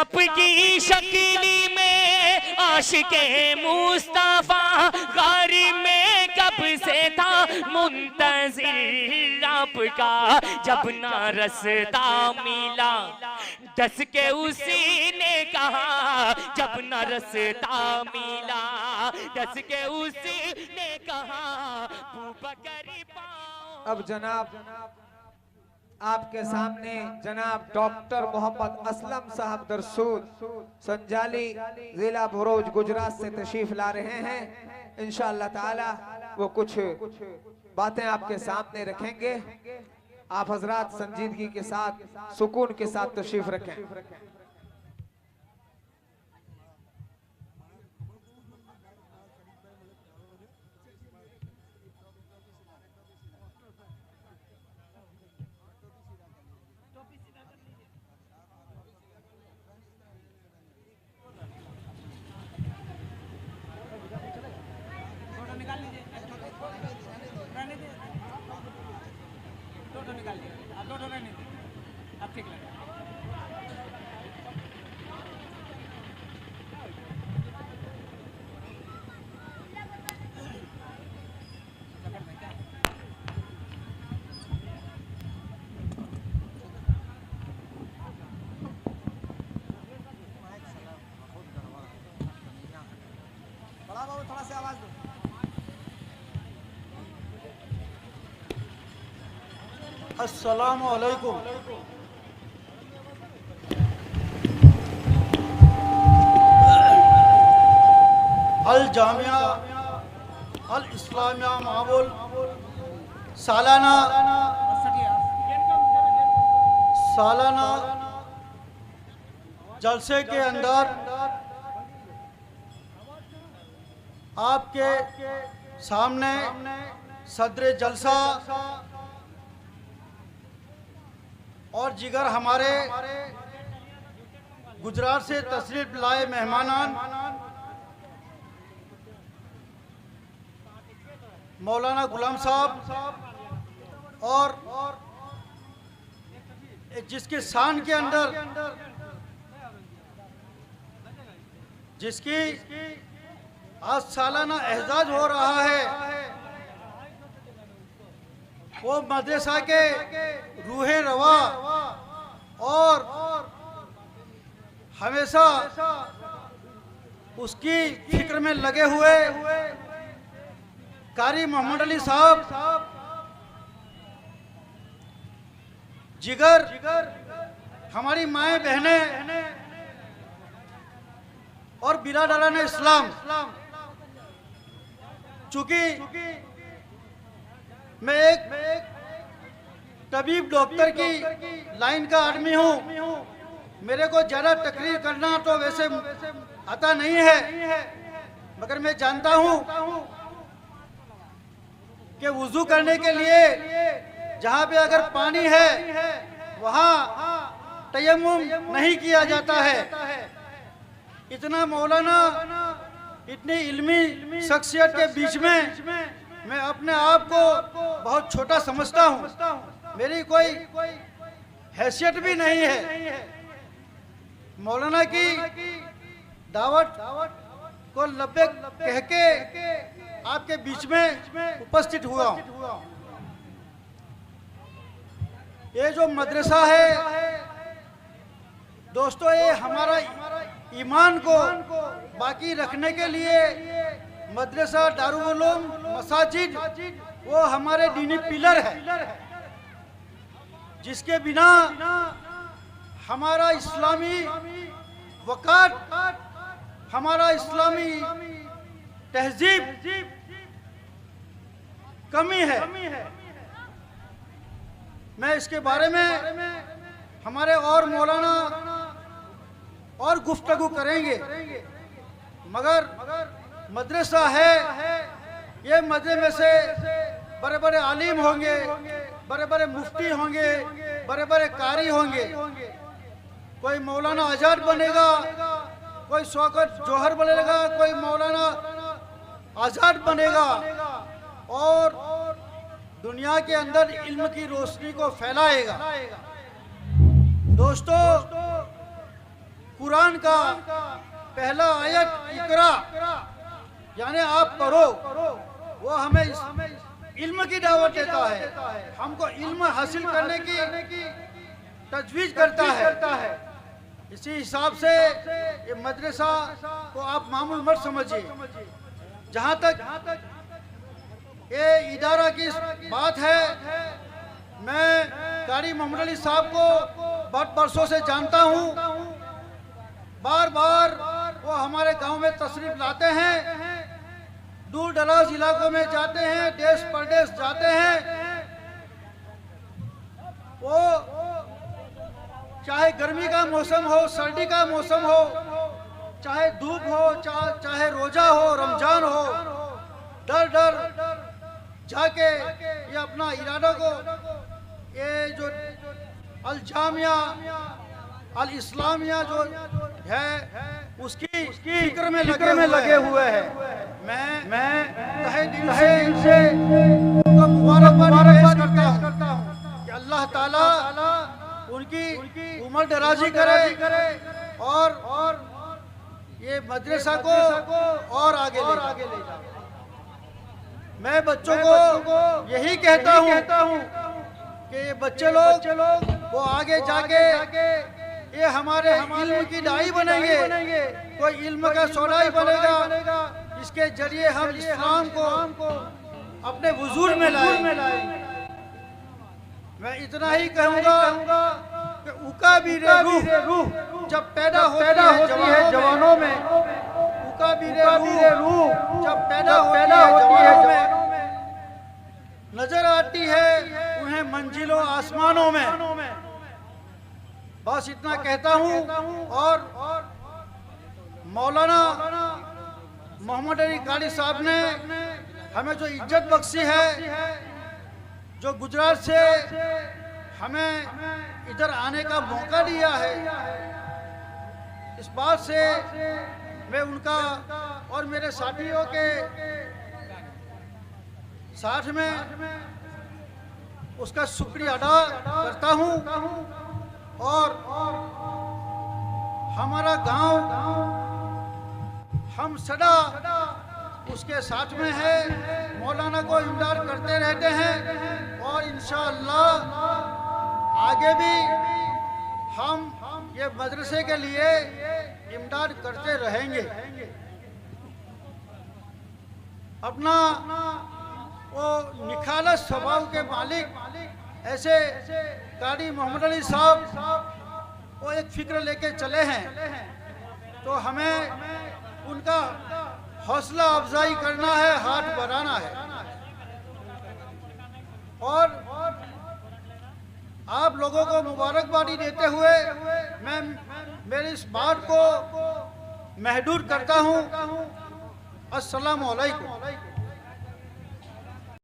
आपकी शक्ली में आशिके मुस्तफा गारी में कब से था मुंतजिर आपका। जब ना रास्ता मिला दस के उसी ने कहा, जब न रास्ता मिला दस के उसी ने कहा बकरी पाओ। अब जनाब आपके सामने जनाब डॉक्टर मोहम्मद असलम साहब दरसूद संजाली जिला भरूच गुजरात से तशरीफ ला रहे हैं। इंशाअल्लाह ताला वो कुछ बातें आपके सामने रखेंगे। आप हजरात संजीदगी के साथ सुकून के साथ तशरीफ रखें। थोड़ा सा आवाज दो। अस्सलामु अलैकुम। अल जामिया अल इस्लामिया मामूल सालाना जलसे के अंदर आपके सामने सदर जलसा और जिगर हमारे गुजरात से तशरीफ लाए मेहमानान मौलाना गुलाम साहब और जिसके शान के अंदर जिसकी आज सालाना एहजाज हो रहा है, वो मदरसा के रूह रवा और हमेशा उसकी फिक्र में लगे हुए कारी मोहम्मद अली साहब जिगर हमारी माएँ बहनें और बिरादरान इस्लाम, चूंकि मैं एक तबीब डॉक्टर की लाइन का आदमी हूँ, मेरे को ज़्यादा तकरीर करना तो वैसे आता नहीं है, मगर मैं जानता हूँ कि वुज़ू करने के लिए जहाँ पे अगर पानी है वहाँ तयम्मुम नहीं किया जाता है। इतना मौलाना इतनी इल्मी शख्सियत के बीच में मैं अपने आप को बहुत छोटा समझता हूँ, मेरी कोई हैसियत भी नहीं है। मौलाना की दावत को लब्बैक कह के आपके बीच में उपस्थित हुआ हूँ। ये जो मदरसा है दोस्तों, ये हमारा ईमान को बाकी रखने के लिए मदरसा दारुल उलूम मसाजिद वो हमारे दीनी पिलर है, जिसके बिना हमारा इस्लामी वक़ार, हमारा इस्लामी तहजीब कमी है। मैं इसके बारे में हमारे और मौलाना और गुफ्तगू करेंगे, मगर मदरसा है, ये मदरसे में से बड़े बड़े आलिम होंगे, बड़े बड़े मुफ्ती होंगे, बड़े बड़े कारी होंगे। कोई मौलाना आज़ाद बनेगा, कोई शौकत जौहर बनेगा, कोई मौलाना आज़ाद बनेगा और दुनिया के अंदर इल्म की रोशनी को फैलाएगा। दोस्तों, कुरान का पहला आयत इकरा यानी आप पढ़ो, वो हमें इल्म की दावत देता है, हमको इल्म हासिल करने की तजवीज करता है। इसी हिसाब से ये मदरसा को आप मामूल मत समझिए। जहाँ तक ये इदारा की बात है, मैं कारी मोहम्मद अली साहब को बहुत बरसों से जानता हूँ। बार बार वो हमारे गांव में तशरीफ लाते हैं, दूर दराज इलाकों में जाते हैं, देश परदेश जाते हैं। वो चाहे गर्मी का मौसम हो, सर्दी का मौसम हो, चाहे धूप हो, चाहे रोजा हो, रमजान हो, डर जाके ये अपना इरादा को, ये जो अल जामिया अल इस्लामिया जो है उसकी फिक्र में लगे हुए हैं। मैं तहे दिल से उनको मुबारकबाद पेश करता हूँ कि अल्लाह ताला उनकी उम्र दराजी करे और ये मदरसा को और आगे ले जाए। मैं बच्चों को यही कहता हूँ कि ये बच्चे लोग वो आगे जाके ये हमारे इल्म की दाई बनेंगे, कोई इल्म का सौदाई बनेगा, इसके जरिए हम इस्लाम को अपने वजूद में लाएंगे। मैं इतना ही कहूँगा कि उका भी रूह जब पैदा होती है जवानों में, उका भी रूह जब पैदा होती है जवानों में, नजर आती है उन्हें मंजिलों आसमानों में। बस इतना कहता हूँ। और मौलाना मोहम्मद अली कारी साहब ने हमें जो इज्जत बख्शी है, जो गुजरात से हमें इधर आने का मौका दिया है, इस बात से मैं उनका और मेरे साथियों के साथ में उसका शुक्रिया अदा करता हूँ। और हमारा गांव हम सदा उसके साथ में है, मौलाना को इमदाद करते रहते हैं और इंशाअल्लाह आगे भी हम ये मदरसे के लिए इमदाद करते रहेंगे। अपना वो निखालस स्वभाव के मालिक ऐसे कारी मोहम्मद अली साहब वो एक फिक्र लेके चले हैं, तो हमें उनका हौसला अफजाई करना है, हाथ बढ़ाना है। और आप लोगों को मुबारकबादी देते हुए मैं मेरी इस बात को महदूद करता हूँ। अस्सलामु अलैकुम।